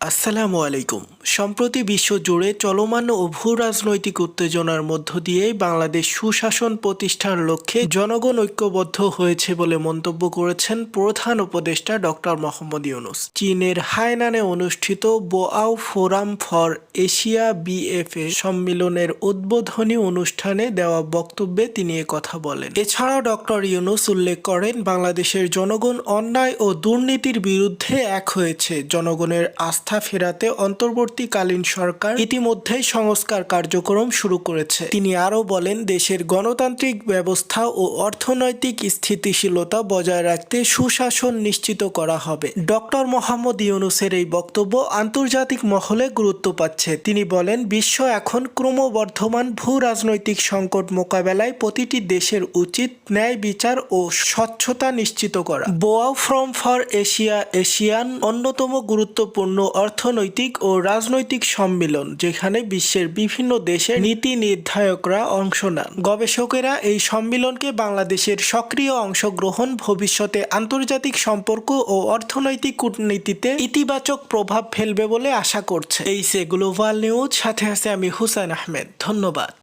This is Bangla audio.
আসসালামু আলাইকুম। সম্প্রতি বিশ্বজুড়ে চলমান ও ভূ-রাজনৈতিক উত্তেজনার মধ্য দিয়েই বাংলাদেশ সুশাসন প্রতিষ্ঠার লক্ষ্যে জনগণ ঐক্যবদ্ধ হয়েছে বলে মন্তব্য করেছেন প্রধান উপদেষ্টা ডক্টর মোহাম্মদ ইউনূস। চীনের হাইনানে অনুষ্ঠিত বোআও ফোরাম ফর এশিয়া বিএফএ সম্মেলনের উদ্বোধনী অনুষ্ঠানে দেওয়া বক্তব্যে তিনি কথা বলেন। এছাড়াও ডক্টর ইউনূস উল্লেখ করেন, বাংলাদেশের জনগণ অন্যায় ও দুর্নীতির বিরুদ্ধে এক হয়েছে। জনগণের আস্থা ফেরাতে অন্তর্বর্তীকালীন সরকার ইতিমধ্যেই সংস্কার কার্যক্রম শুরু করেছে। তিনি আরও বলেন, দেশের গণতান্ত্রিক ব্যবস্থা ও অর্থনৈতিক স্থিতিশীলতা বজায় রাখতে সুশাসন নিশ্চিত করা হবে। ডক্টর মোহাম্মদ ইউনূসের এই বক্তব্য আন্তর্জাতিক মহলে গুরুত্ব পাচ্ছে। তিনি বলেন, বিশ্ব এখন ক্রমবর্ধমান ভূ-রাজনৈতিক সংকট মোকাবেলায় প্রতিটি দেশের উচিত ন্যায় বিচার ও স্বচ্ছতা নিশ্চিত করা। বোআও ফোরাম ফর এশিয়ান অন্যতম গুরুত্বপূর্ণ অর্থনৈতিক ও রাজনৈতিক সম্মেলন, যেখানে বিশ্বের বিভিন্ন দেশের নীতি নির্ধারকরা অংশ নেন। গবেষকেরা এই সম্মেলনকে বাংলাদেশের সক্রিয় অংশগ্রহণ ভবিষ্যতে আন্তর্জাতিক সম্পর্ক ও অর্থনৈতিক কূটনীতিতে ইতিবাচক প্রভাব ফেলবে বলে আশা করছে। এই গ্লোবাল নিউজ, সাথে আছে আমি হুসাইন আহমেদ। ধন্যবাদ।